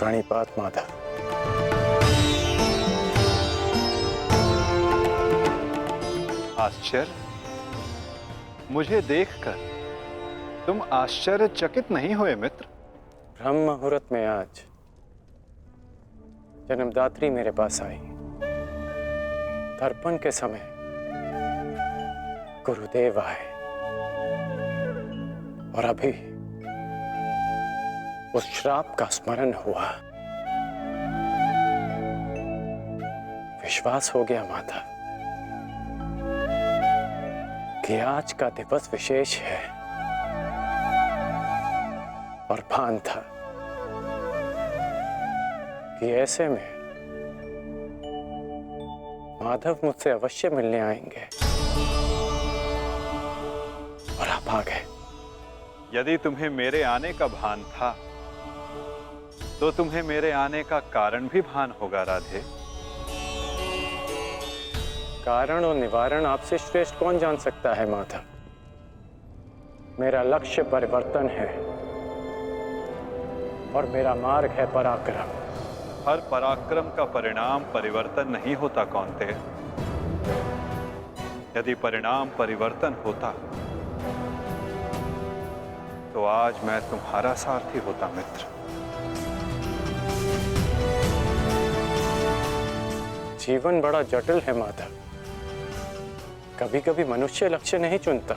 प्रणिपात माधव। आश्चर्य? मुझे देखकर तुम आश्चर्यचकित नहीं हुए मित्र? ब्रह्म मुहूर्त में आज जन्मदात्री मेरे पास आई। तर्पण के समय गुरुदेव आए और अभी उस श्राप का स्मरण हुआ। विश्वास हो गया माता कि आज का दिवस विशेष है और भान था कि ऐसे में माधव मुझसे अवश्य मिलने आएंगे और आप आ गए। यदि तुम्हें मेरे आने का भान था तो तुम्हें मेरे आने का कारण भी भान होगा राधे। कारण और निवारण आपसे श्रेष्ठ कौन जान सकता है माधव। मेरा लक्ष्य परिवर्तन है और मेरा मार्ग है पराक्रम। हर पराक्रम का परिणाम परिवर्तन नहीं होता कौन्ते। यदि परिणाम परिवर्तन होता तो आज मैं तुम्हारा सारथी होता मित्र। जीवन बड़ा जटिल है माधव। कभी कभी मनुष्य लक्ष्य नहीं चुनता,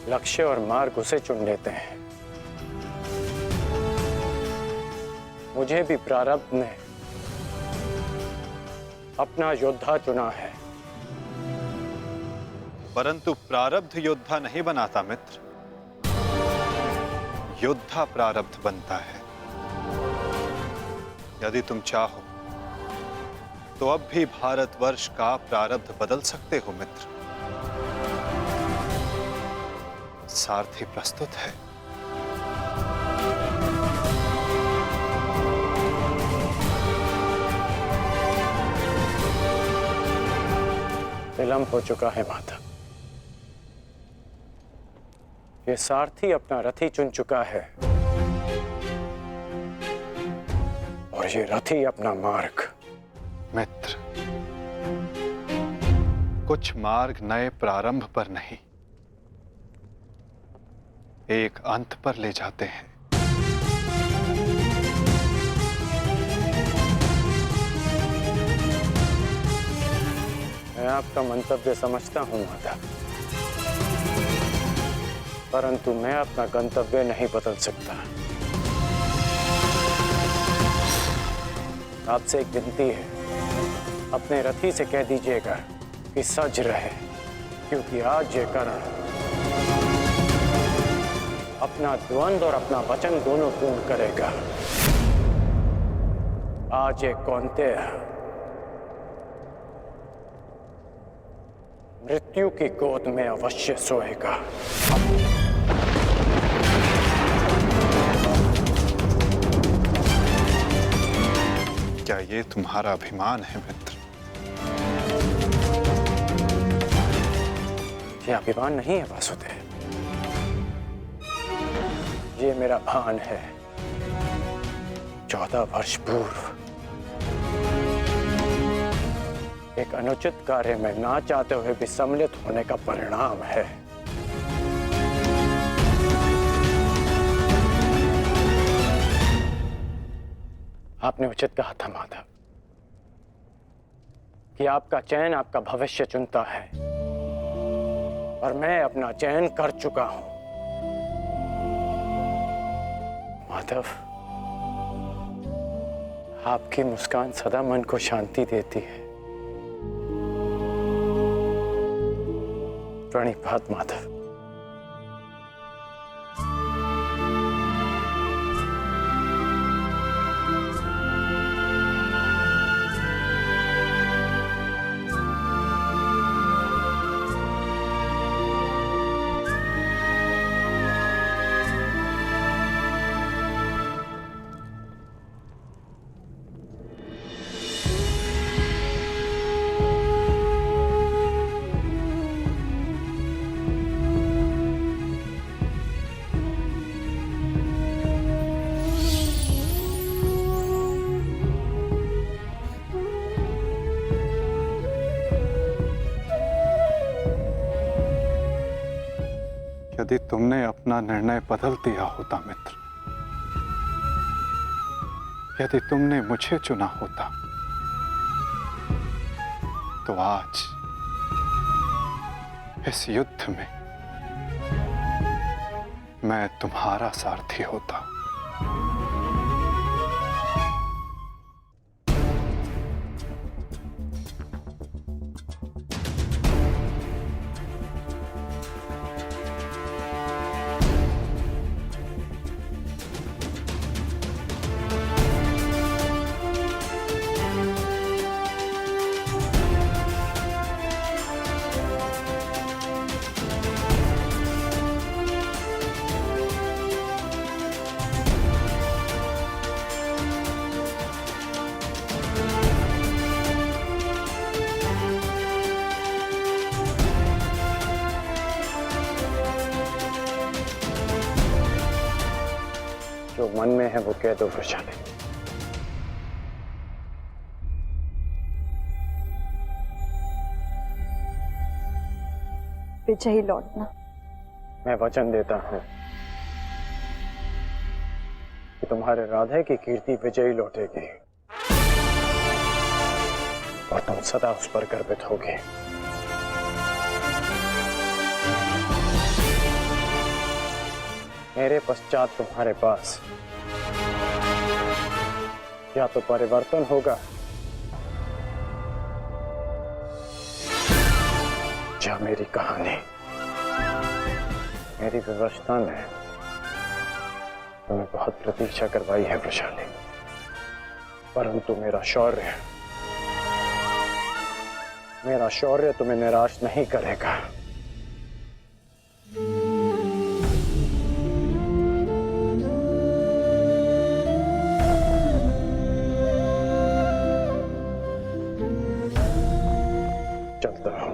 लक्ष्य और मार्ग उसे चुन लेते हैं। मुझे भी प्रारब्ध ने अपना योद्धा चुना है। परंतु प्रारब्ध योद्धा नहीं बनाता मित्र, योद्धा प्रारब्ध बनता है। यदि तुम चाहो तो अब भी भारतवर्ष का प्रारब्ध बदल सकते हो मित्र। सारथी प्रस्तुत है। विलंब हो चुका है माता। ये सारथी अपना रथी चुन चुका है और ये रथी अपना मार्ग। मित्र, कुछ मार्ग नए प्रारंभ पर नहीं, एक अंत पर ले जाते हैं। मैं आपका मंतव्य समझता हूं माता, परंतु मैं अपना गंतव्य नहीं बदल सकता। आपसे एक विनती है, अपने रथी से कह दीजिएगा कि सज रहे, क्योंकि आज ये करण अपना द्वंद्व और अपना वचन दोनों पूर्ण करेगा। आज ये कौन्तेय मृत्यु की गोद में अवश्य सोएगा। क्या ये तुम्हारा अभिमान है मित्र? ये अभिमान नहीं है वासुदेव, ये मेरा भान है। 14 वर्ष पूर्व एक अनुचित कार्य में ना चाहते हुए भी सम्मिलित होने का परिणाम है। आपने उचित कहा था माधव कि आपका चयन आपका भविष्य चुनता है और मैं अपना चयन कर चुका हूं। माधव, आपकी मुस्कान सदा मन को शांति देती है। प्रणिपात माधव। यदि तुमने अपना निर्णय बदल दिया होता मित्र, यदि तुमने मुझे चुना होता, तो आज इस युद्ध में मैं तुम्हारा सारथी होता। जो मन में है वो कह दो वृषाली। विजयी लौटना। मैं वचन देता हूं कि तुम्हारे राधे की कीर्ति विजयी लौटेगी और तुम सदा उस पर गर्वित होगे। मेरे पश्चात तुम्हारे पास या तो परिवर्तन होगा या मेरी कहानी। मेरी व्यवस्था ने तुम्हें बहुत प्रतीक्षा करवाई है वृषाली, परंतु मेरा शौर्य तुम्हें निराश नहीं करेगा। चलता हूं।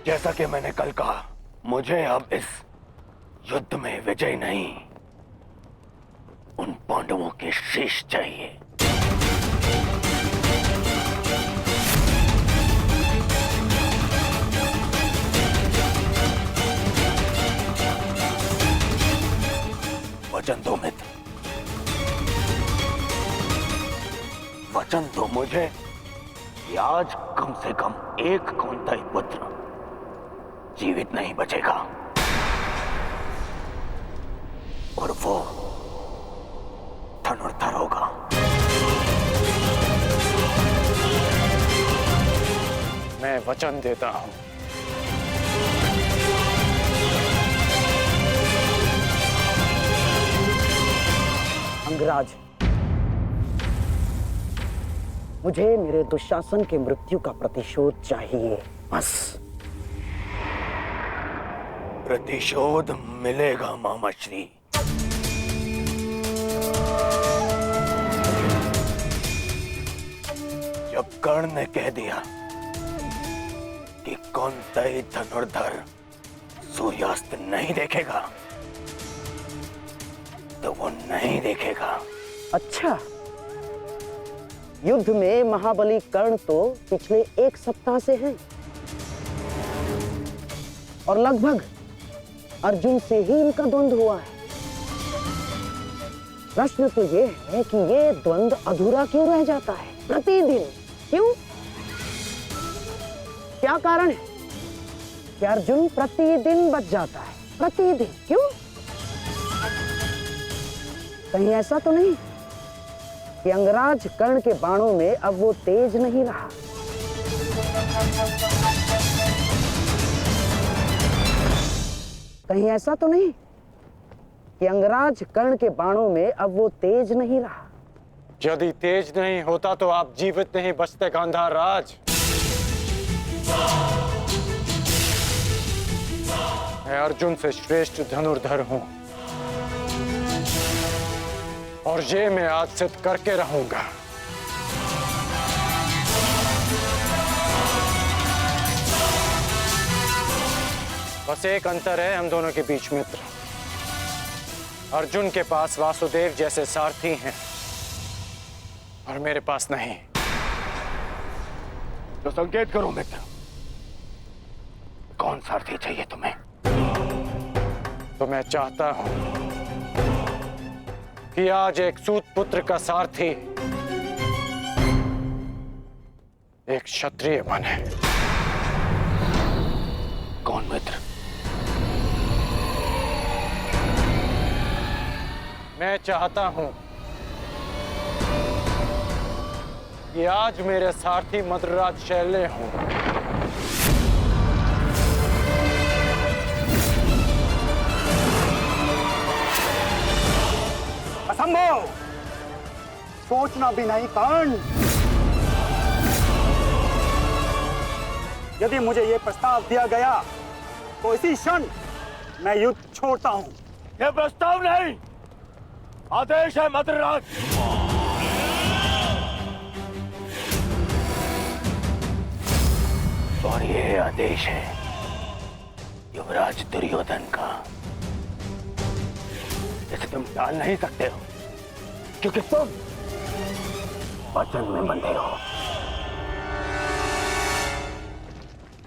जैसा कि मैंने कल कहा, मुझे अब इस युद्ध में विजय नहीं, उन पांडवों के शीश चाहिए। वचन दो मित्र, वचन दो मुझे कि आज कम से कम एक कौंतेय पुत्र जीवित नहीं बचेगा, और वो धनुर्धर होगा। मैं वचन देता हूं। अंगराज, मुझे मेरे दुशासन के मृत्यु का प्रतिशोध चाहिए, बस। प्रतिशोध मिलेगा मामाश्री। जब कर्ण ने कह दिया कि कौंतेय धनुर्धर सूर्यास्त नहीं देखेगा, तो वो नहीं देखेगा। अच्छा, युद्ध में महाबली कर्ण तो पिछले एक सप्ताह से हैं और लगभग अर्जुन से ही इनका द्वंद्व हुआ है। प्रश्न तो ये है कि ये द्वंद्व अधूरा क्यों रह जाता है प्रतिदिन? क्यों? क्या कारण है कि अर्जुन प्रतिदिन बच जाता है? प्रतिदिन क्यों? कहीं ऐसा तो नहीं कि अंगराज कर्ण के बाणों में अब वो तेज नहीं रहा? कहीं ऐसा तो नहीं कि अंगराज कर्ण के बाणों में अब वो तेज नहीं रहा? यदि तेज नहीं होता तो आप जीवित नहीं बचते गांधार राज। मैं अर्जुन से श्रेष्ठ धनुर्धर हूं और ये मैं आज सिद्ध करके रहूंगा। बस एक अंतर है हम दोनों के बीच, मित्र। अर्जुन के पास वासुदेव जैसे सारथी हैं और मेरे पास नहीं। तो संकेत करो मित्र, कौन सारथी चाहिए तुम्हें? तो मैं चाहता हूं कि आज एक सूत पुत्र का सारथी एक क्षत्रिय बने। कौन मित्र? मैं चाहता हूं कि आज मेरे सारथी मद्रराज शैल्य हों। असंभव! सोचना भी नहीं कर्ण। यदि मुझे यह प्रस्ताव दिया गया तो इसी क्षण मैं युद्ध छोड़ता हूं। यह प्रस्ताव नहीं, आदेश है मद्रराज। और यह आदेश है युवराज दुर्योधन का। इसे तुम टाल नहीं सकते हो, क्योंकि तुम वचन में बंधे हो।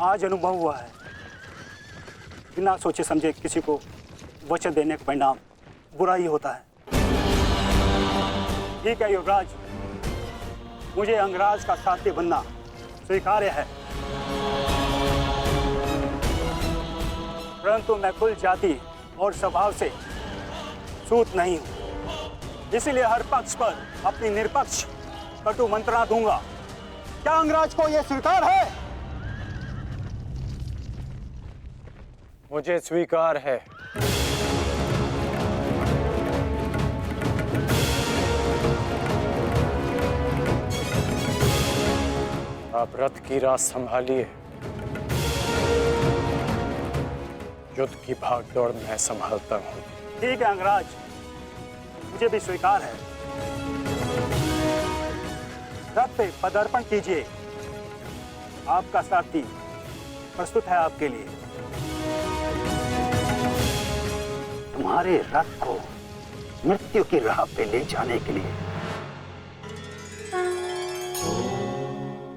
आज अनुभव हुआ है, बिना सोचे समझे किसी को वचन देने का परिणाम बुरा ही होता है। ठीक है युवराज, मुझे अंगराज का साथी बनना स्वीकार्य है, परंतु मैं कुल जाति और स्वभाव से सूत नहीं हूं। इसीलिए हर पक्ष पर अपनी निरपक्ष कटु मंत्रणा दूंगा। क्या अंगराज को यह स्वीकार है? मुझे स्वीकार है। आप रथ की राह संभालिए, युद्ध की भाग दौड़ मैं संभालता हूं। ठीक है अंगराज, मुझे भी स्वीकार है। रथ पे पदार्पण कीजिए, आपका सारथी प्रस्तुत है आपके लिए। तुम्हारे रथ को मृत्यु की राह पे ले जाने के लिए।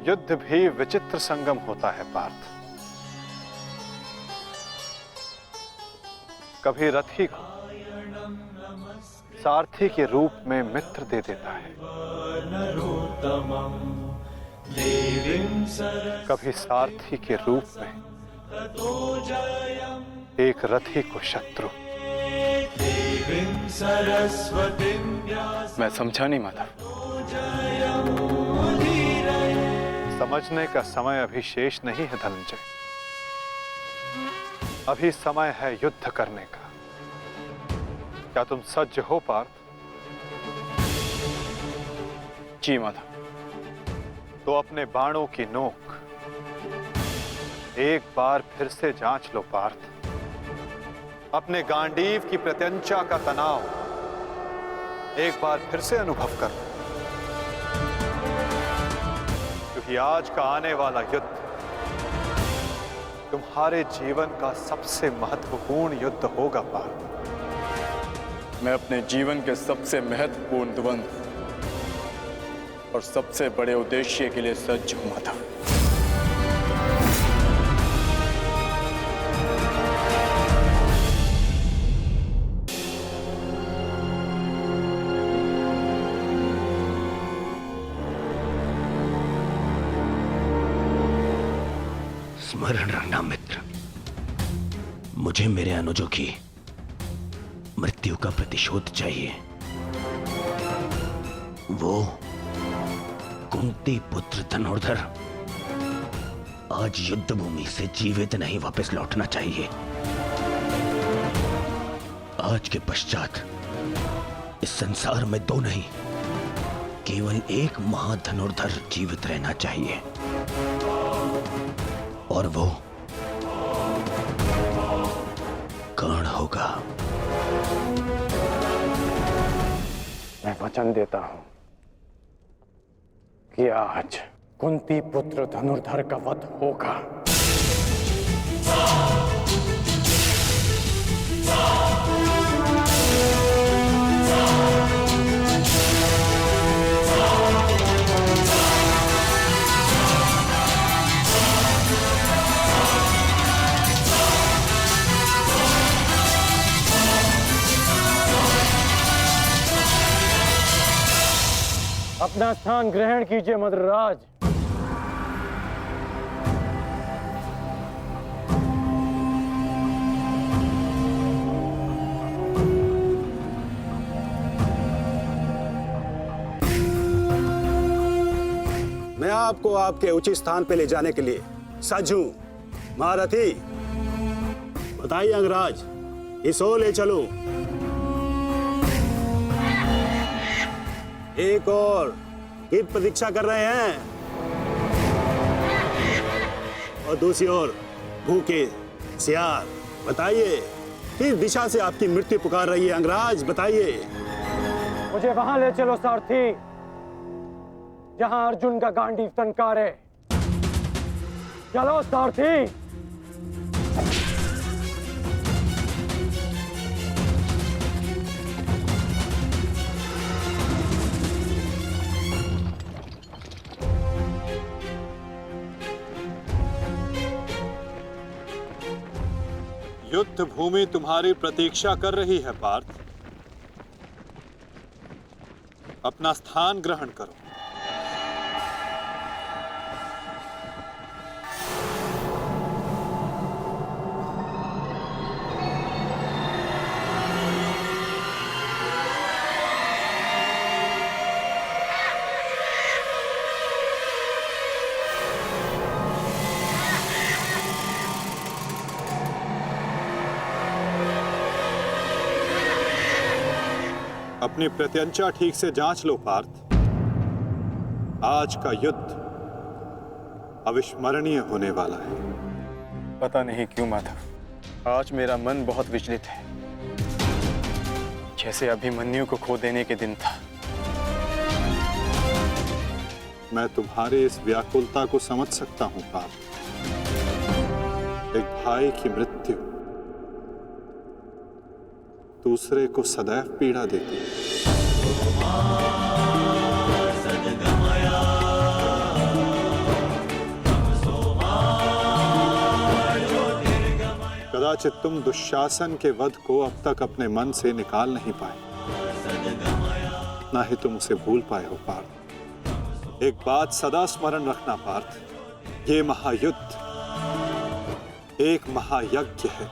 युद्ध भी विचित्र संगम होता है पार्थ। कभी रथी को सारथी के रूप में मित्र दे देता है, कभी सारथी के रूप में एक रथी को शत्रु। मैं समझा नहीं माता। समझने का समय अभी शेष नहीं है धनंजय। अभी समय है युद्ध करने का। क्या तुम सज्ज हो पार्थ? जी माता। तो अपने बाणों की नोक एक बार फिर से जांच लो पार्थ। अपने गांडीव की प्रत्यंचा का तनाव एक बार फिर से अनुभव करो, क्योंकि आज का आने वाला युद्ध तुम्हारे जीवन का सबसे महत्वपूर्ण युद्ध होगा पार्थ। मैं अपने जीवन के सबसे महत्वपूर्ण द्वंद्व और सबसे बड़े उद्देश्य के लिए सज्ज हूं माता। स्मरण रखना मित्र, मुझे मेरे अनुजों की मृत्यु का प्रतिशोध चाहिए। वो कुंती पुत्र धनुर्धर आज युद्ध भूमि से जीवित नहीं वापस लौटना चाहिए। आज के पश्चात इस संसार में दो नहीं, केवल एक महाधनुर्धर जीवित रहना चाहिए, और वो कर्ण होगा। मैं वचन देता हूं कि आज कुंती पुत्र धनुर्धर का वध होगा। अपना स्थान ग्रहण कीजिए मद्रराज। मैं आपको आपके उचित स्थान पे ले जाने के लिए सज्ज हूं। महारथी, बताइए अंगराज, इस ओर ले चलो। एक और की प्रतीक्षा कर रहे हैं, और दूसरी ओर भूखे सियार। बताइए, किस दिशा से आपकी मृत्यु पुकार रही है अंगराज? बताइए। मुझे वहां ले चलो सारथी, जहां अर्जुन का गांडीव टंकारे। चलो सारथी। युद्ध भूमि तुम्हारी प्रतीक्षा कर रही है पार्थ। अपना स्थान ग्रहण करो। अपनी प्रत्यंचा ठीक से जांच लो पार्थ। आज का युद्ध अविस्मरणीय होने वाला है। पता नहीं क्यों माधव, आज मेरा मन बहुत विचलित है, जैसे अभिमन्यु को खो देने के दिन था। मैं तुम्हारी इस व्याकुलता को समझ सकता हूं पार्थ। एक भाई की मृत्यु दूसरे को सदैव पीड़ा देती है। कदाचित तुम दुशासन के वध को अब तक अपने मन से निकाल नहीं पाए, ना ही तुम उसे भूल पाए हो पार्थ। एक बात सदा स्मरण रखना पार्थ, ये महायुद्ध एक महायज्ञ है,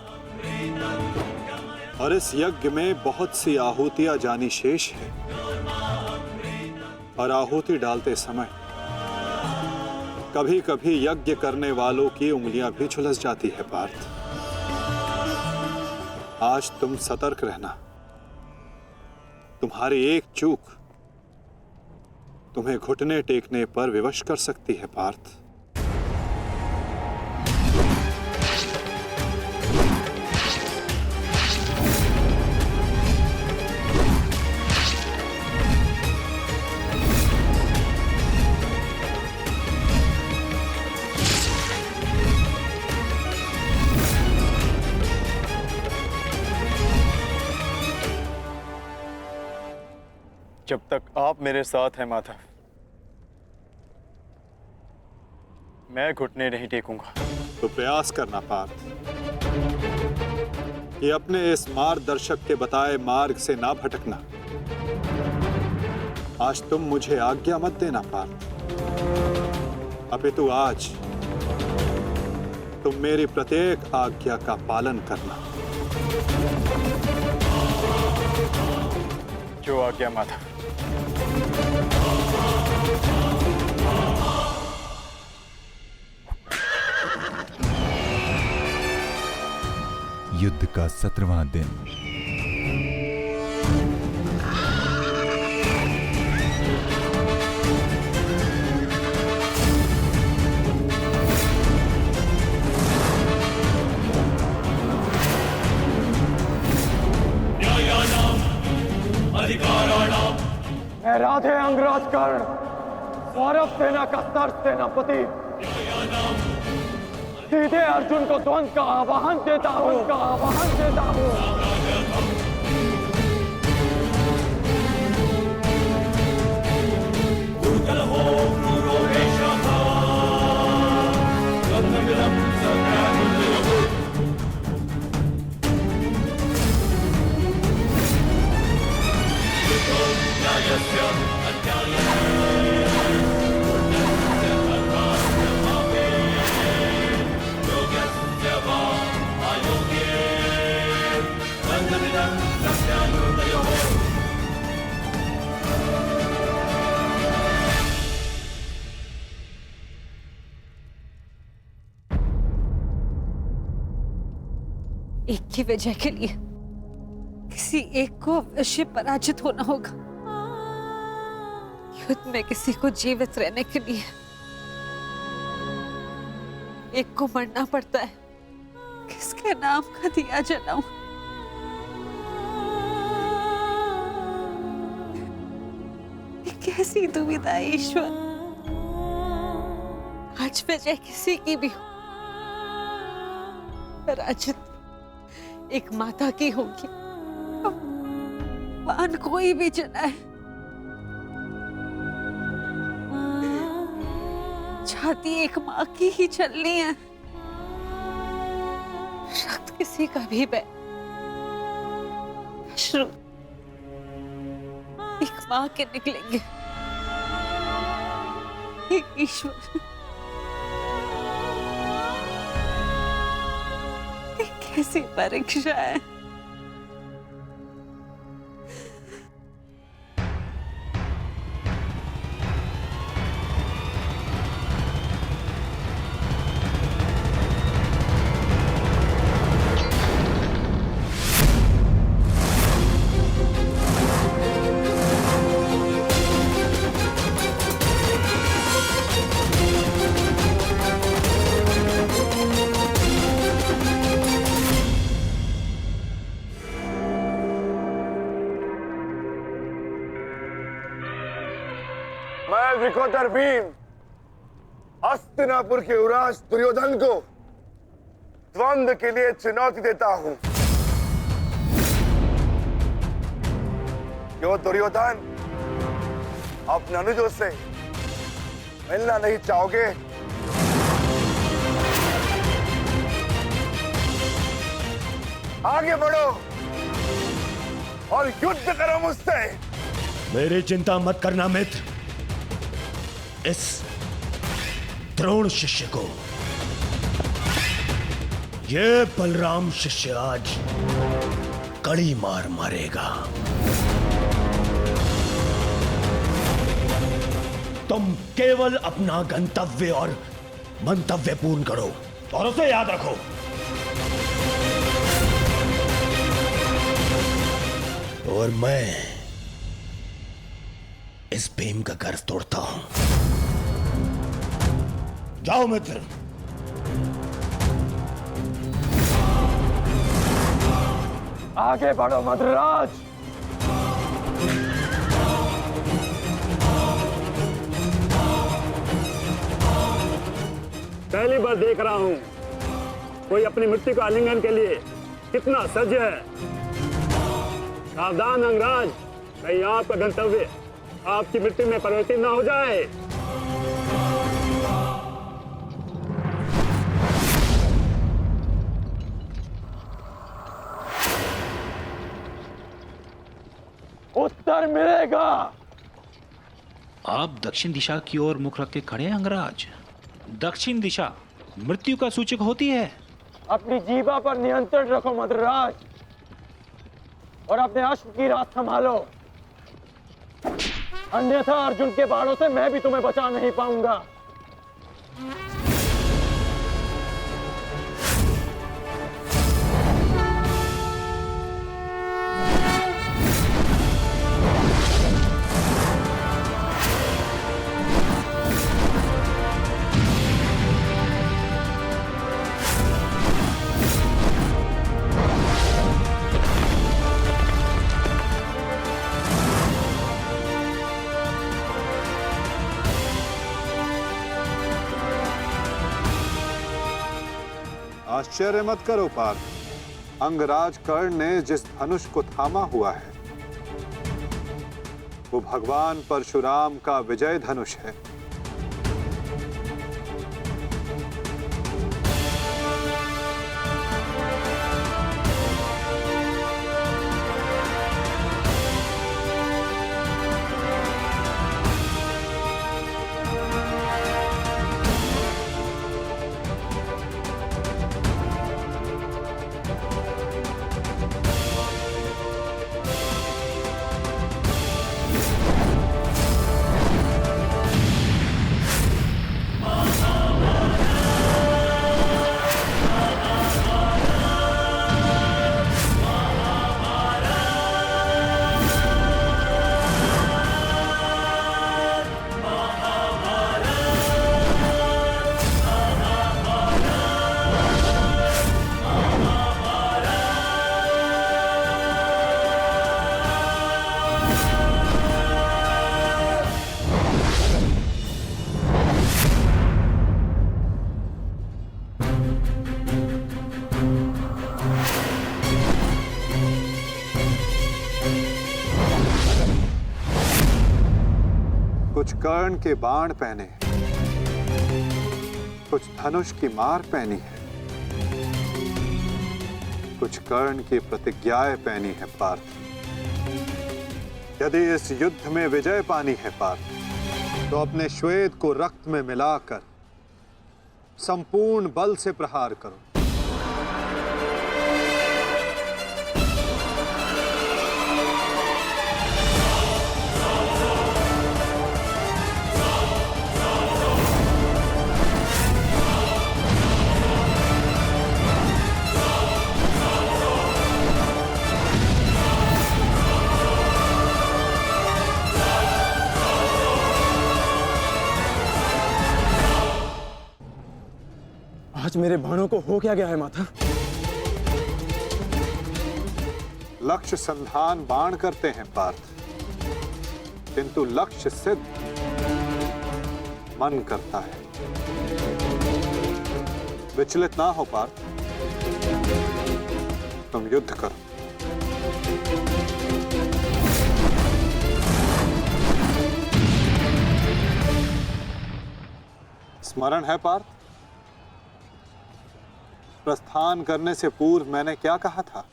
और इस यज्ञ में बहुत सी आहुतियां जानी शेष है। और आहुति डालते समय कभी कभी यज्ञ करने वालों की उंगलियां भी झुलस जाती है पार्थ। आज तुम सतर्क रहना। तुम्हारी एक चूक तुम्हें घुटने टेकने पर विवश कर सकती है पार्थ। जब तक आप मेरे साथ हैं माधव, मैं घुटने नहीं टेकूंगा। तो प्रयास करना पार्थ कि अपने इस मार्गदर्शक के बताए मार्ग से ना भटकना। आज तुम मुझे आज्ञा मत देना पार्थ, अपितु आज तुम मेरी प्रत्येक आज्ञा का पालन करना। जो आज्ञा माधव। युद्ध का 17वां दिन। मैं राधे अंगराज कर्ण, सौरभ सेना का सर सेनापति, सीधे अर्जुन को द्वंद्व का आह्वान देता हूँ। एक की विजय के लिए किसी एक को अवश्य पराजित होना होगा। युद्ध में किसी को जीवित रहने के लिए एक को मरना पड़ता है। किसके नाम का दिया जलाऊं? कैसी दुविधा है ईश्वर। आज विजय किसी की भी हो, पराजित एक माता की होगी। बाण कोई भी चलाए, छाती एक माँ की ही चलनी है। रक्त किसी का भी बहे, अश्रु एक माँ के निकलेंगे। एक ईश्वर, कैसी परीक्षा है। मैं विकोटर भीम हस्तिनापुर के युवराज दुर्योधन को द्वंद्व के लिए चुनौती देता हूं। क्यों दुर्योधन, अपने अनुजों से मिलना नहीं चाहोगे? आगे बढ़ो और युद्ध करो मुझसे। मेरी चिंता मत करना मित्र। इस द्रोण शिष्य को, ये बलराम शिष्य आज कड़ी मार मारेगा। तुम केवल अपना गंतव्य और मंतव्य पूर्ण करो और उसे याद रखो। और मैं इस भीम का गर्व तोड़ता हूं। जाओ मित्र। आगे बढ़ो मद्राज। पहली बार देख रहा हूं कोई अपनी मृत्यु का आलिंगन के लिए कितना सज्ज है। सावधान अंगराज, कहीं आपका गंतव्य आपकी मृत्यु में परिवर्तित न हो जाए। उत्तर मिलेगा। आप दक्षिण दिशा की ओर मुख रख के खड़े हैं अंगराज। दक्षिण दिशा मृत्यु का सूचक होती है। अपनी जीवा पर नियंत्रण रखो मद्राज, और अपने अश्व की रात संभालो, अन्यथा अर्जुन के बाणों से मैं भी तुम्हें बचा नहीं पाऊंगा। आश्चर्य मत करो पार्थ, अंगराज कर्ण ने जिस धनुष को थामा हुआ है वो भगवान परशुराम का विजय धनुष है। कुछ कर्ण के बाण पहने, कुछ धनुष की मार पहनी है, कुछ कर्ण की प्रतिज्ञाएं पहनी है पार्थ। यदि इस युद्ध में विजय पानी है पार्थ, तो अपने श्वेत को रक्त में मिलाकर संपूर्ण बल से प्रहार करो। आज मेरे बाणों को हो क्या गया है माता? लक्ष्य संधान बाण करते हैं पार्थ, किंतु लक्ष्य सिद्ध मन करता है। विचलित ना हो पार्थ, तुम युद्ध करो। स्मरण है पार्थ, प्रस्थान करने से पूर्व मैंने क्या कहा था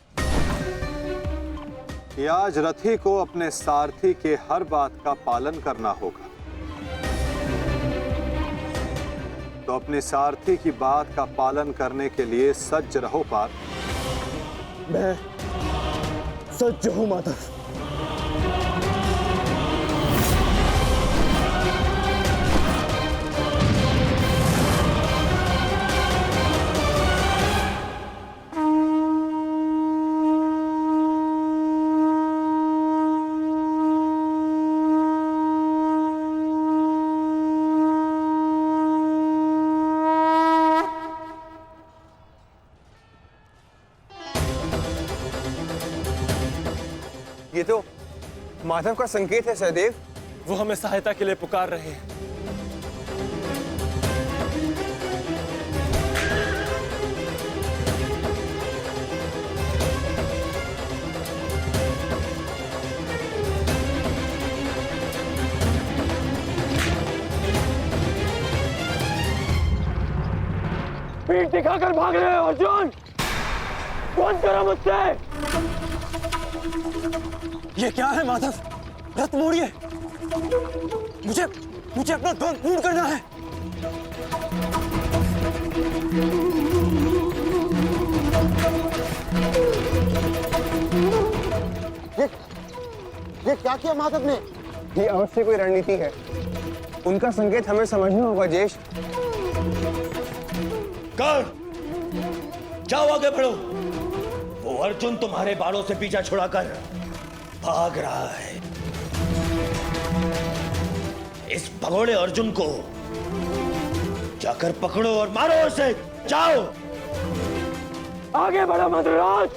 कि आज रथी को अपने सारथी के हर बात का पालन करना होगा। तो अपने सारथी की बात का पालन करने के लिए सज्ज रहो पार्थ। मैं सज्ज हूं माता। ये तो माधव का संकेत है सहदेव। वो हमें सहायता के लिए पुकार रहे हैं। पीठ दिखाकर भाग रहे हो अर्जुन, कौन करो मुझसे? ये क्या है माधव? रथ मोड़िए, मुझे अपना धन पूर्ण करना है। ये क्या किया माधव ने? ये अवश्य कोई रणनीति है। उनका संकेत हमें समझना होगा जेश। जाओ आगे बढ़ो। वो अर्जुन तुम्हारे बाणों से पीछा छुड़ाकर भाग रहा है। इस भगोड़े अर्जुन को जाकर पकड़ो और मारो उसे। जाओ आगे बढ़ो मद्राज।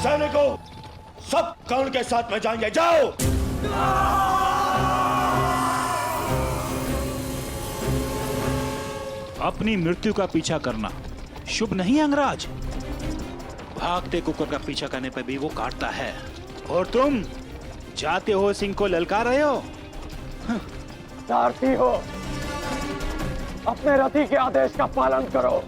सैनिकों, सब कर्ण के साथ में जाएंगे। जाओ। अपनी मृत्यु का पीछा करना शुभ नहीं है अंगराज। भागते कुकर का पीछा करने पर भी वो काटता है, और तुम जाते हो सिंह को ललकार रहे हो। सारथी हो, अपने रथी के आदेश का पालन करो।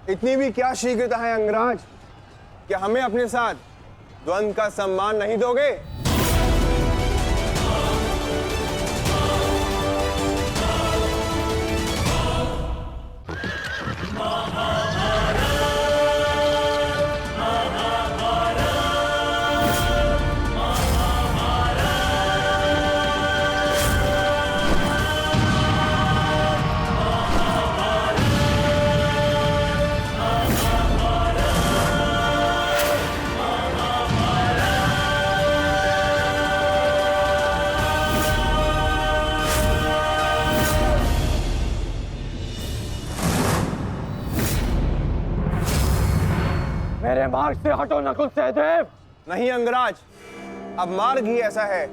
इतनी भी क्या शीघ्रता है अंगराज, क्या हमें अपने साथ द्वंद्व का सम्मान नहीं दोगे? मेरे मार्ग से हटो नकुल सहदेव। नहीं अंगराज, अब मार्ग ही ऐसा है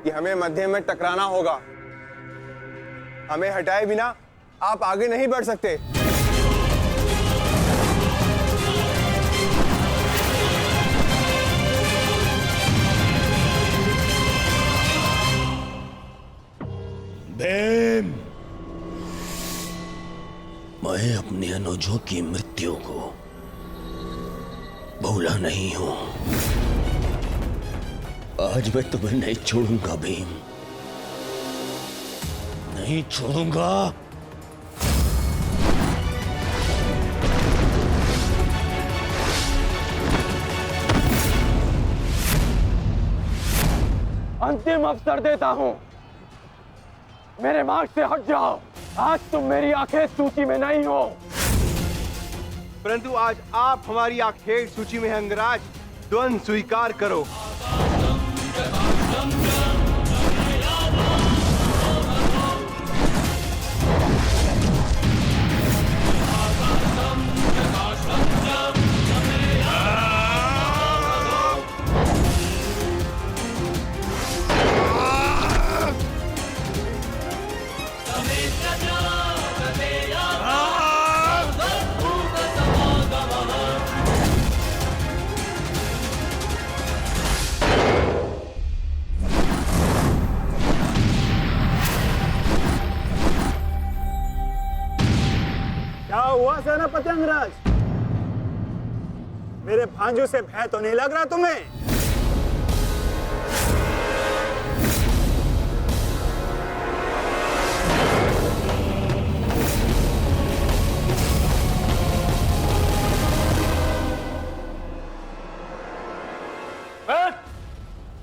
कि हमें मध्य में टकराना होगा। हमें हटाए बिना आप आगे नहीं बढ़ सकते। भीम, मैं अपने अनुजों की मृत्यु को भूला नहीं हूं। आज मैं तुम्हें नहीं छोड़ूंगा भीम, नहीं छोड़ूंगा। अंतिम अवसर देता हूं, मेरे मार्ग से हट जाओ। आज तुम मेरी आखेट सूची में नहीं हो, परंतु आज आप हमारी आखेट सूची में हैं अंगराज। द्वंद्व स्वीकार करो। क्या हुआ सेनापति अंगराज? मेरे भांजों से भय तो नहीं लग रहा तुम्हें?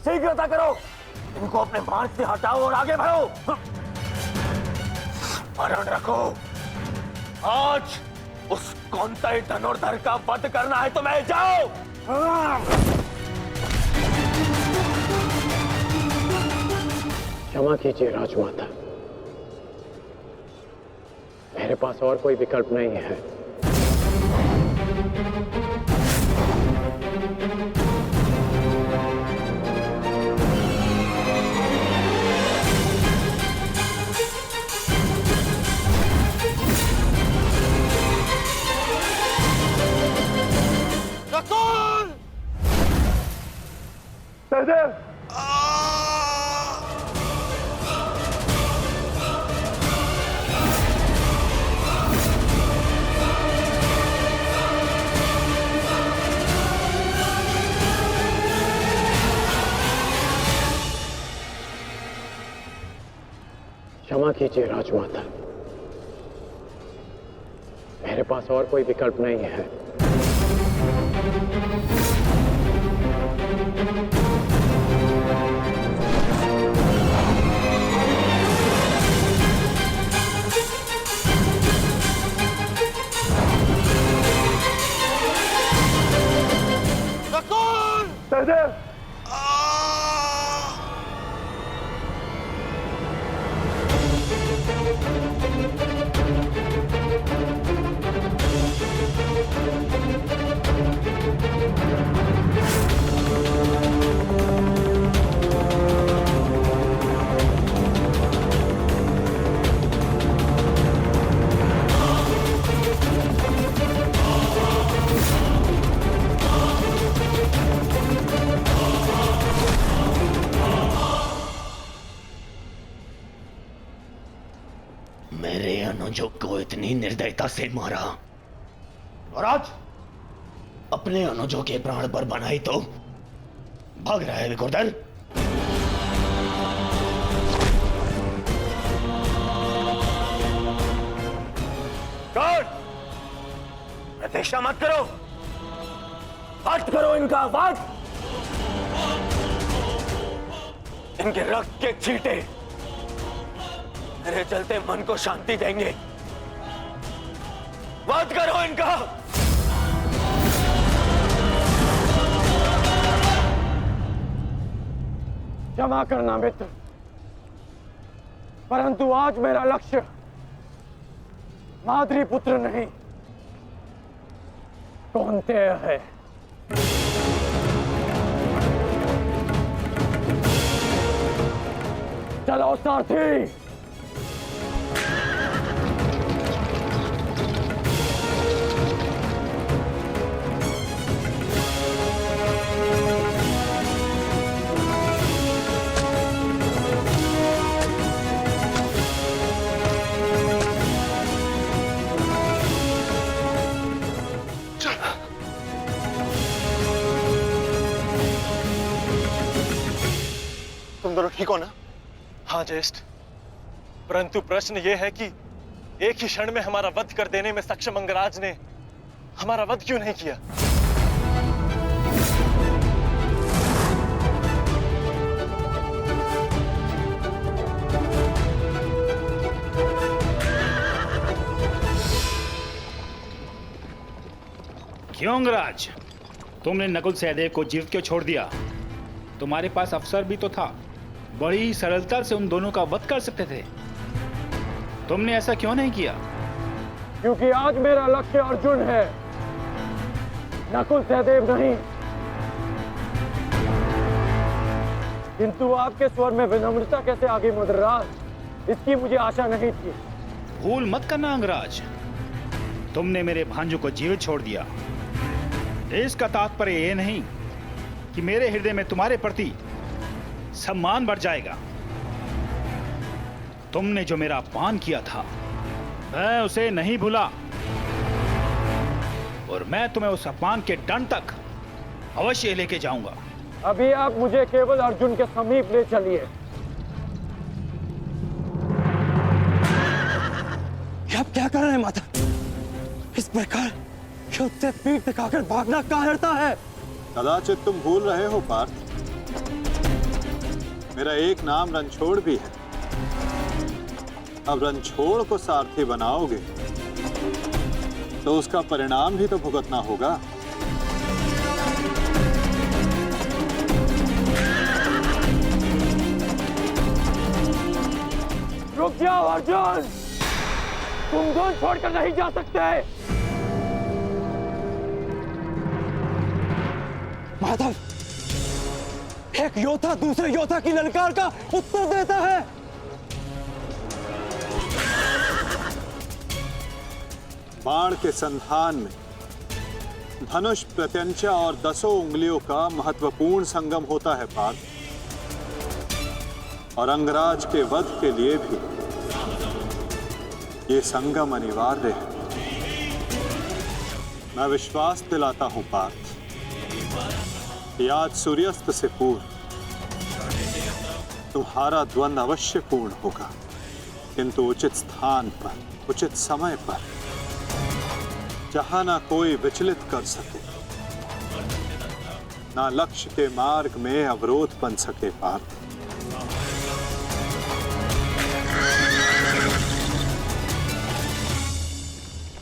शीघ्रता करो, इनको अपने मार्ग से हटाओ और आगे बढ़ो। स्मरण रखो, आज उस कौंतई धनुर्धर का वध करना है तुम्हें। जाओ। क्षमा कीजिए राजमाता, मेरे पास और कोई विकल्प नहीं है। सहदेव, क्षमा कीजिए राजमाता, मेरे पास और कोई विकल्प नहीं है। सहदेव, इतनी निर्दयता से मारा, और आज अपने अनुजों के प्राण पर बनाई तो भाग रहा है विकुर्दर। गार्ड, प्रतीक्षा मत करो, वध करो इनका, वध। इनके रक्त के छींटे मेरे चलते मन को शांति देंगे। वध करो इनका। क्षमा करना मित्र, परंतु आज मेरा लक्ष्य माद्री पुत्र नहीं, कौन्तेय है। चलो सारथी। तुम दोनों ठीक हो ना? हाँ ज्येष्ठ, परंतु प्रश्न यह है कि एक ही क्षण में हमारा वध कर देने में सक्षम अंगराज ने हमारा वध क्यों नहीं किया? क्यों अंगराज, तुमने नकुल सहदेव को जीवित क्यों छोड़ दिया? तुम्हारे पास अवसर भी तो था, बड़ी सरलता से उन दोनों का वध कर सकते थे। तुमने ऐसा क्यों नहीं किया? क्योंकि आज मेरा लक्ष्य अर्जुन है, नकुल सहदेव नहीं। किंतु आपके स्वर में विनम्रता कैसे आ गई मद्राज, इसकी मुझे आशा नहीं थी। भूल मत करना अंगराज, तुमने मेरे भांजों को जीवित छोड़ दिया। इसका तात्पर्य यह नहीं कि मेरे हृदय में तुम्हारे प्रति सम्मान बढ़ जाएगा। तुमने जो मेरा अपमान किया था, मैं उसे नहीं भूला, और मैं तुम्हें उस अपमान के दंड तक अवश्य लेके जाऊंगा। अभी आप मुझे केवल अर्जुन के समीप ले चलिए। आप क्या कर रहे हैं माता? इस प्रकार युद्ध से पीठ दिखाकर भागना कायरता है। कदाचित तुम भूल रहे हो पार्थ, मेरा एक नाम रणछोड़ भी है। अब रणछोड़ को सारथी बनाओगे तो उसका परिणाम भी तो भुगतना होगा। रुक जाओ अर्जुन, तुम दोनों छोड़कर नहीं जा सकते। माधव, एक योद्धा दूसरे योद्धा की ललकार का उत्तर देता है। बाण के संधान में धनुष, प्रत्यंचा और 10 उंगलियों का महत्वपूर्ण संगम होता है पार्थ, और अंगराज के वध के लिए भी ये संगम अनिवार्य है। मैं विश्वास दिलाता हूं पार्थ, आज सूर्यास्त से पूर्व तुम्हारा द्वंद्व अवश्य पूर्ण होगा, किंतु उचित स्थान पर, उचित समय पर, जहां ना कोई विचलित कर सके, ना लक्ष्य के मार्ग में अवरोध बन सके पार्थ।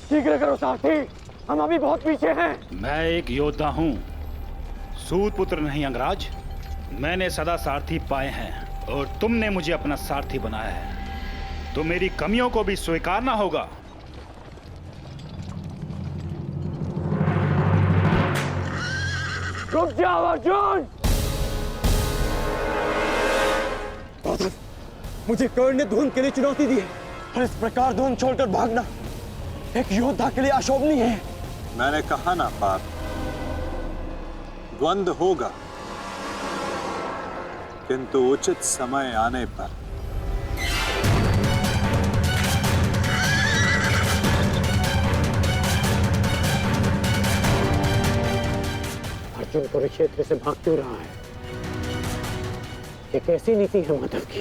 शीघ्र करो साथी, हम अभी बहुत पीछे हैं। मैं एक योद्धा हूं, सूत पुत्र नहीं अंगराज। मैंने सदा सारथी पाए हैं और तुमने मुझे अपना सारथी बनाया है, तो मेरी कमियों को भी स्वीकारना होगा। रुक जाओ अर्जुन। मुझे कर्ण ने धुन के लिए चुनौती दी है, और इस प्रकार धुन छोड़कर भागना एक योद्धा के लिए अशोभनीय है। मैंने कहा ना पार्थ, द्वंद्व होगा, किंतु उचित समय आने पर। अर्जुन कुरुक्षेत्र से भाग क्यों रहा है? ये कैसी नीति है माधव की?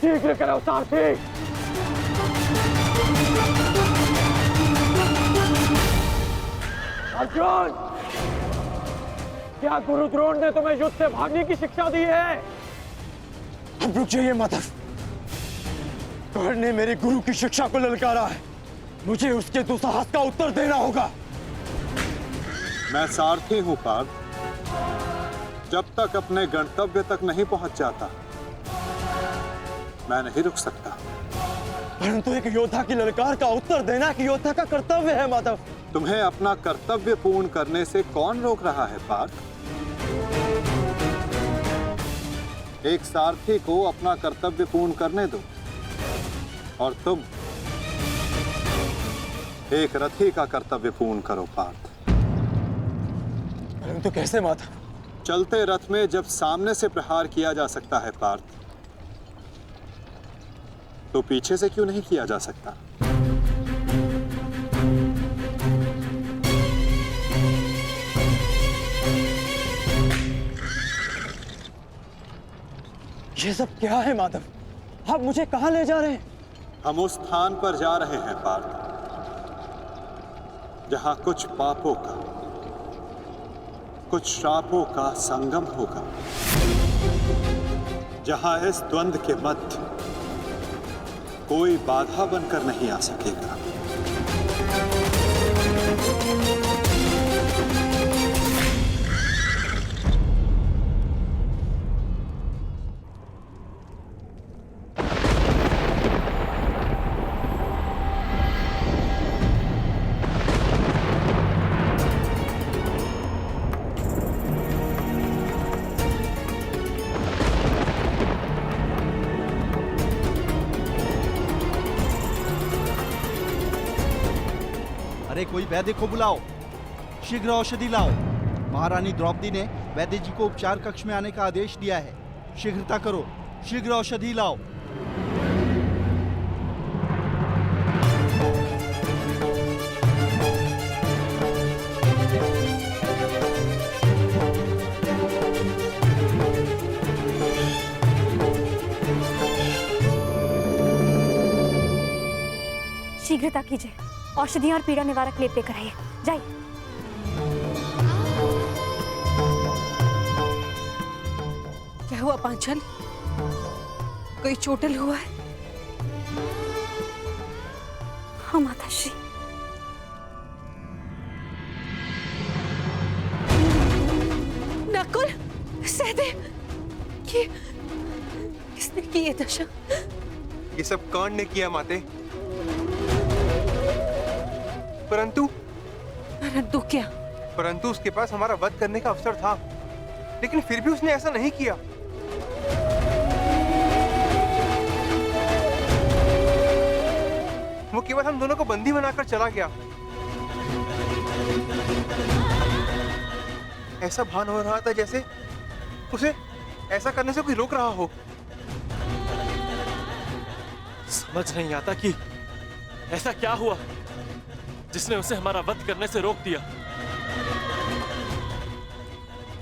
शीघ्र करो सारथी। अर्जुन, क्या गुरु द्रोण ने तुम्हें युद्ध से भागने की शिक्षा दी है? अब रुक जाइए माधव। कर्ण ने मेरे गुरु की शिक्षा को ललकारा है, मुझे उसके दुस्साहस का उत्तर देना होगा। मैं सारथी हूं पार्थ। जब तक अपने गंतव्य तक नहीं पहुंच जाता मैं नहीं रुक सकता। परंतु एक योद्धा की ललकार का उत्तर देना कि योद्धा का कर्तव्य है माधव। तुम्हें अपना कर्तव्य पूर्ण करने से कौन रोक रहा है पार्थ? एक सारथी को अपना कर्तव्य पूर्ण करने दो और तुम एक रथी का कर्तव्य पूर्ण करो पार्थ। परंतु कैसे माधव? चलते रथ में जब सामने से प्रहार किया जा सकता है पार्थ, तो पीछे से क्यों नहीं किया जा सकता? ये सब क्या है माधव? आप मुझे कहां ले जा रहे हैं? हम उस स्थान पर जा रहे हैं पार्थ जहां कुछ पापों का, कुछ श्रापों का संगम होगा, जहां इस द्वंद्व के मध्य कोई बाधा बनकर नहीं आ सकेगा। अरे कोई वैद्य को बुलाओ, शीघ्र औषधि लाओ। महारानी द्रौपदी ने वैद्य जी को उपचार कक्ष में आने का आदेश दिया है। शीघ्रता करो, शीघ्र औषधि लाओ। शीघ्रता कीजिए, औषधि और पीड़ा निवारक लेप लेकर आइए। जाइए। क्या हुआ पांचाली? कोई चोटिल हुआ है? हाँ माताश्री। नकुल, सहदेव, किसने की ये दशा? ये सब कर्ण ने किया माते। परंतु क्या? परंतु उसके पास हमारा वध करने का अवसर था, लेकिन फिर भी उसने ऐसा नहीं किया। वो केवल हम दोनों को बंदी बनाकर चला गया। ऐसा भान हो रहा था जैसे उसे ऐसा करने से कोई रोक रहा हो। समझ नहीं आता कि ऐसा क्या हुआ जिसने उसे हमारा वध करने से रोक दिया।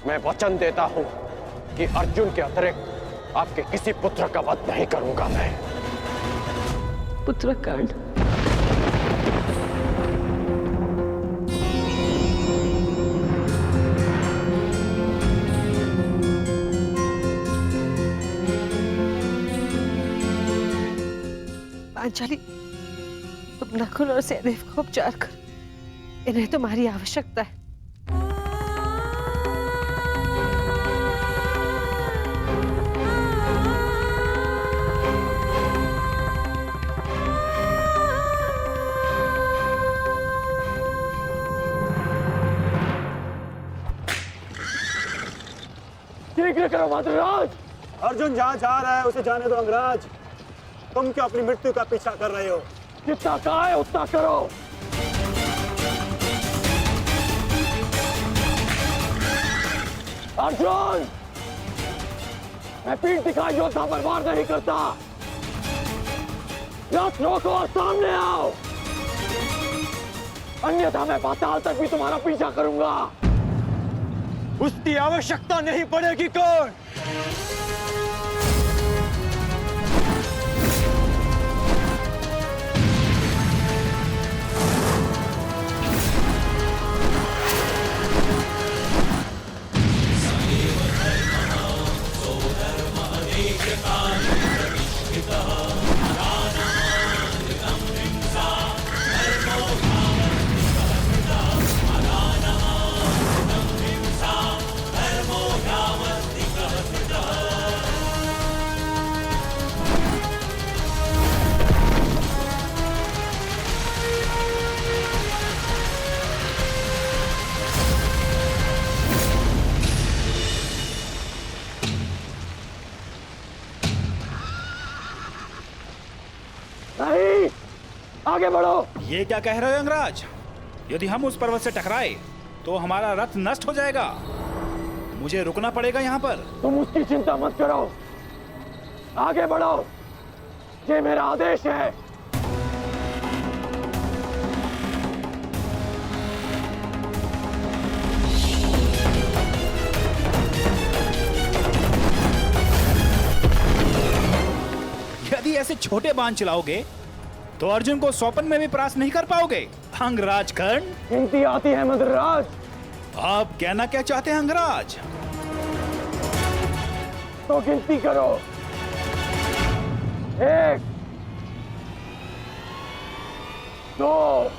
मैं वचन देता हूं कि अर्जुन के अतिरिक्त आपके किसी पुत्र का वध नहीं करूंगा मैं। पुत्र कर्ण, पांचाली, तुम नकुल और सहदेव को उपचार कर, इन्हें तुम्हारी आवश्यकता है। शीघ्र करो माद्रराज। अर्जुन जहां जा रहा है उसे जाने दो अंगराज। तुम क्यों अपनी मृत्यु का पीछा कर रहे हो? जितना कहा है उतना करो। अर्जुन, मैं पीठ दिखा योद्धा पर वार नहीं करता। रथ रोको और सामने आओ। अन्यथा मैं पाताल तक भी तुम्हारा पीछा करूंगा। उसकी आवश्यकता नहीं पड़ेगी कौन? नहीं, आगे बढ़ो। ये क्या कह रहे हो यंगराज? यदि हम उस पर्वत से टकराए तो हमारा रथ नष्ट हो जाएगा। मुझे रुकना पड़ेगा यहाँ पर। तुम उसकी चिंता मत करो, आगे बढ़ो, ये मेरा आदेश है। यदि ऐसे छोटे बाण चलाओगे तो अर्जुन को स्वपन में भी परास्त नहीं कर पाओगे। अंगराज कर्ण, गिनती आती है मद्रराज। आप कहना क्या चाहते हैं अंगराज? तो गिनती करो। 1 2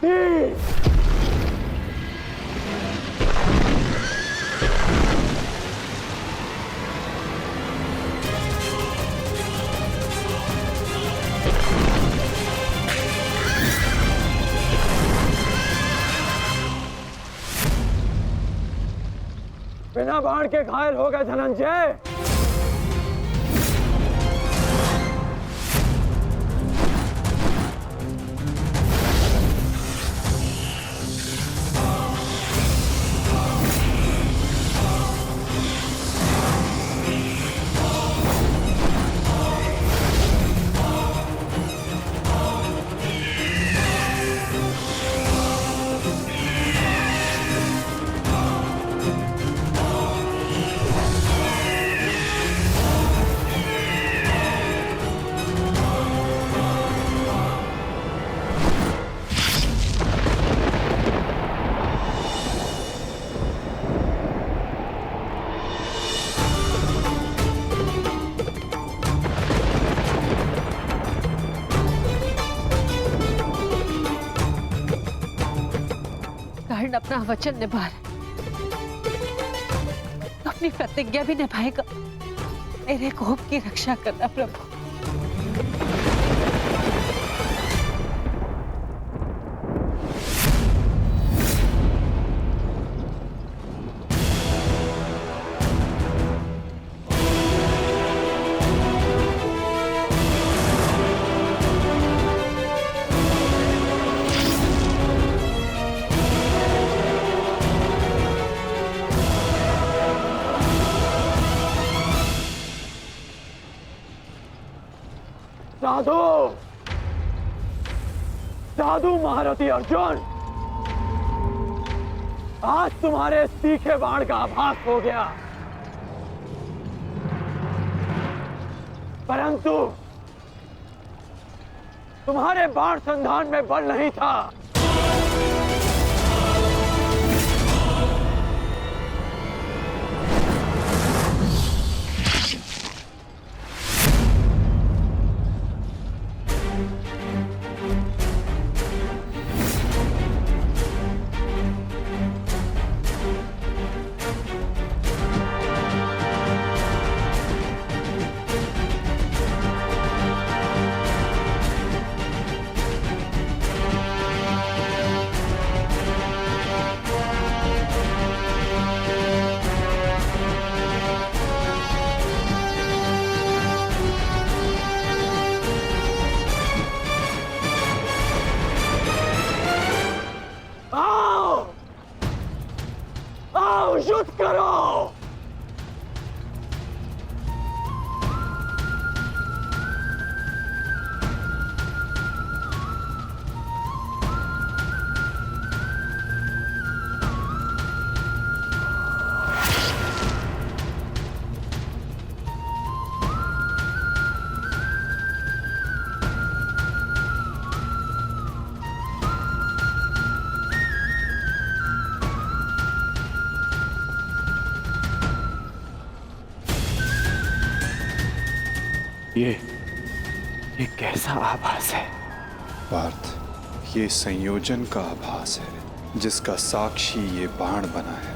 3। बिना बाण के घायल हो गए धनंजय। कर्ण अपना वचन निभा रहा है, अपनी प्रतिज्ञा भी निभाएगा। मेरे कोप की रक्षा करना प्रभु। साधु, साधु महारथी अर्जुन, आज तुम्हारे तीखे बाण का आभास हो गया, परंतु तुम्हारे बाण संधान में बल नहीं था। ये कैसा आभास है? पार्थ, ये संयोजन का आभास है जिसका साक्षी ये बाण बना है।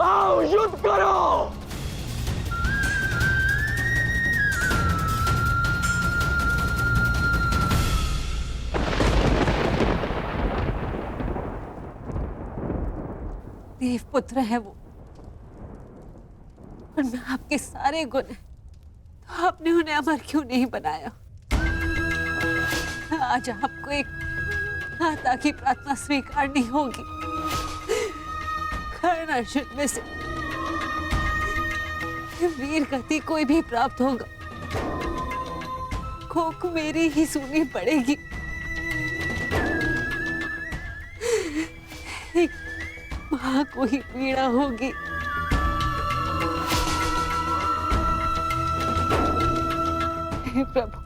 आओ युद्ध करो। देवपुत्र है वो, और मैं आपके सारे गुण हैं, तो आपने उन्हें अमर क्यों नहीं बनाया? आज आपको एक माता की प्रार्थना स्वीकारनी होगी। कर्ण अर्जुन में से वीर गति कोई भी प्राप्त होगा, कोक मेरी ही सुननी पड़ेगी। एक मां को ही पीड़ा होगी। हे प्रभु,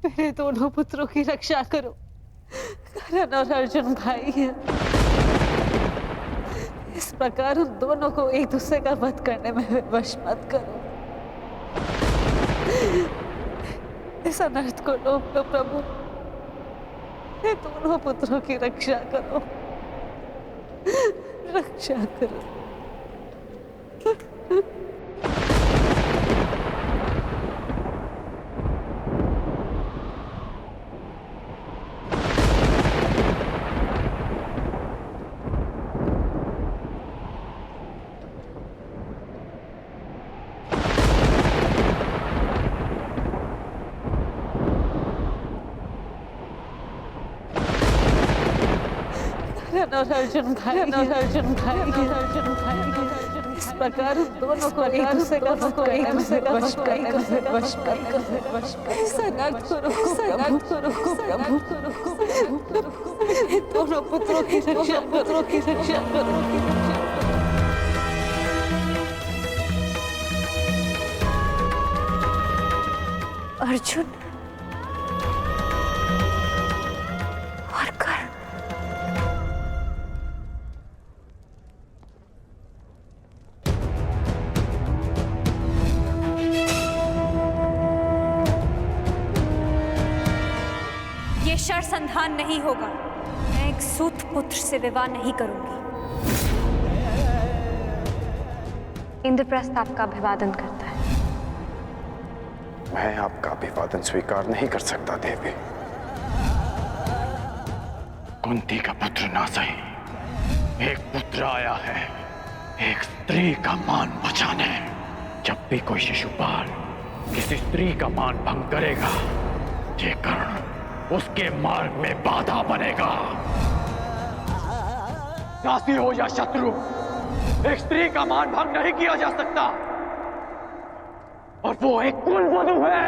मेरे दोनों पुत्रों की रक्षा करो। कर्ण और अर्जुन भाई हैं। इस प्रकार उन दोनों को एक दूसरे का वध करने में विवश मत करो। इस अनर्थ को रोक लो प्रभु। मेरे दोनों पुत्रों की रक्षा करो, रक्षा करो। और अर्जुन भाई, अर्जुन भाई, अर्जुन भाई, इस प्रकार दोनों को एक दूसरे का वश दोनों पुत्रों की रक्षा करो। अर्जुन और कर्ण, ये शरसंधान नहीं होगा। मैं एक सूत पुत्र से विवाह नहीं करूंगी। इंद्रप्रस्थ आपका अभिवादन करता है। मैं आपका अभिवादन स्वीकार नहीं कर सकता देवी। कुंती का पुत्र ना सही, एक पुत्र आया है एक स्त्री का मान बचाने। जब भी कोई शिशुपाल किसी स्त्री का मान भंग करेगा, ये कर्ण उसके मार्ग में बाधा बनेगा। दासी हो या शत्रु, एक स्त्री का मान भंग नहीं किया जा सकता, और वो एक कुलवधू है।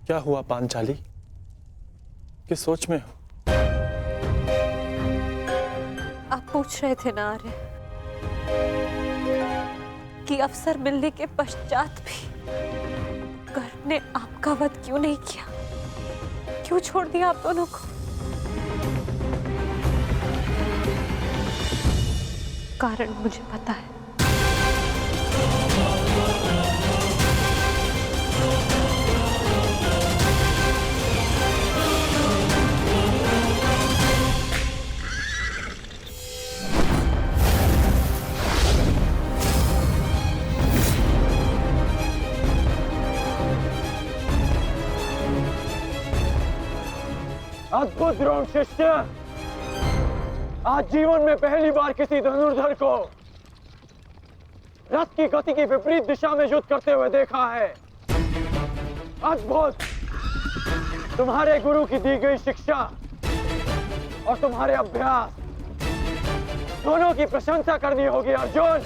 क्या हुआ पांचाली? किस सोच में हो? आप पूछ रहे थे ना आर्य कि अवसर मिलने के पश्चात भी कर्ण ने आपका वध क्यों नहीं किया, क्यों छोड़ दिया आप दोनों को? कारण मुझे पता है। अद्भुत द्रोण शिष्य, आज जीवन में पहली बार किसी धनुर्धर को रथ की गति की विपरीत दिशा में युद्ध करते हुए देखा है। अद्भुत! तुम्हारे गुरु की दी गई शिक्षा और तुम्हारे अभ्यास दोनों की प्रशंसा करनी होगी अर्जुन।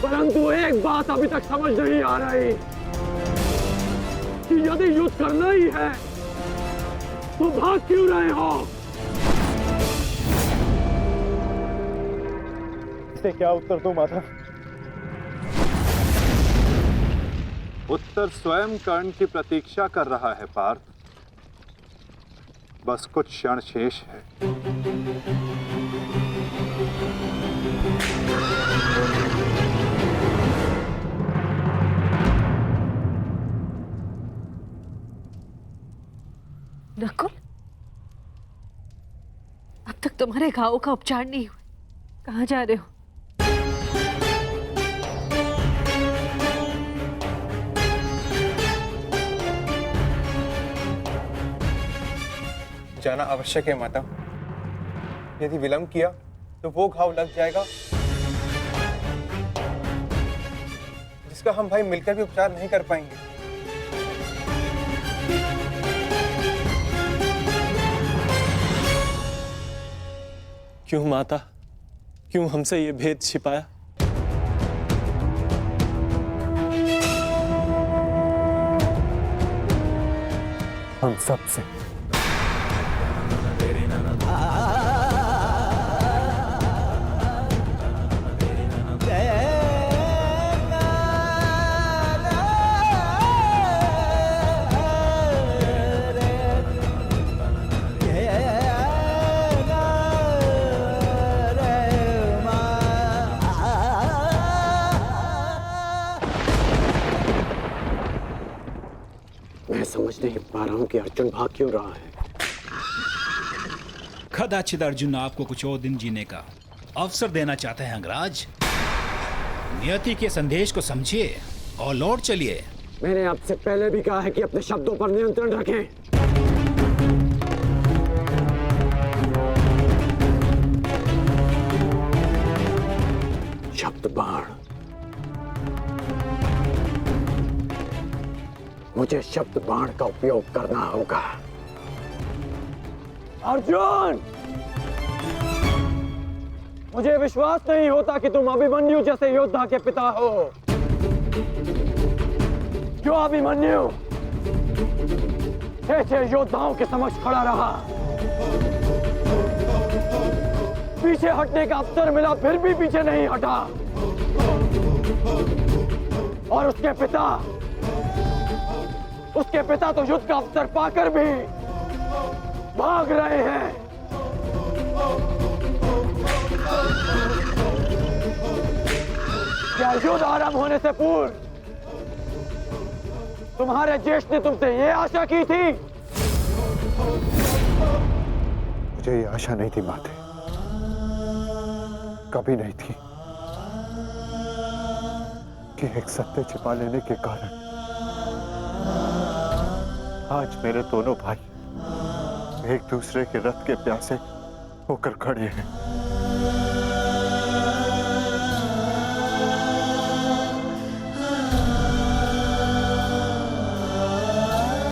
परंतु एक बात अभी तक समझ नहीं आ रही कि यदि युद्ध करना ही है तो भाग क्यों रहे हो? इसे क्या उत्तर दूं माधव? उत्तर स्वयं कर्ण की प्रतीक्षा कर रहा है पार्थ। बस कुछ क्षण शेष है। नकुल, अब तक तुम्हारे घावों का उपचार नहीं हुआ। कहाँ जा रहे हो? जाना आवश्यक है माता। यदि विलंब किया तो वो घाव लग जाएगा जिसका हम भाई मिलकर भी उपचार नहीं कर पाएंगे। क्यों माता, क्यों हमसे ये भेद छिपाया? हम सबसे। मैं समझ नहीं पा रहा हूं कि अर्जुन भाग क्यों रहा है। कदाचित अर्जुन आपको कुछ और दिन जीने का अवसर देना चाहते हैं अंगराज। नियति के संदेश को समझिए और लौट चलिए। मैंने आपसे पहले भी कहा है कि अपने शब्दों पर नियंत्रण रखें। शब्द बाण। मुझे शब्द बाण का उपयोग करना होगा। अर्जुन, मुझे विश्वास नहीं होता कि तुम अभिमन्यु जैसे योद्धा के पिता हो। जो अभिमन्यु 6 योद्धाओं के समक्ष खड़ा रहा, पीछे हटने का अवसर मिला फिर भी पीछे नहीं हटा, और उसके पिता तो युद्ध का अवसर पाकर भी भाग रहे हैं। क्या युद्ध आरंभ होने से पूर्व तुम्हारे ज्येष्ठ ने तुमसे ये आशा की थी? मुझे ये आशा नहीं थी माते, कभी नहीं थी कि एक सत्य छिपा लेने के कारण आज मेरे दोनों भाई एक दूसरे के रथ के प्यासे होकर खड़े हैं।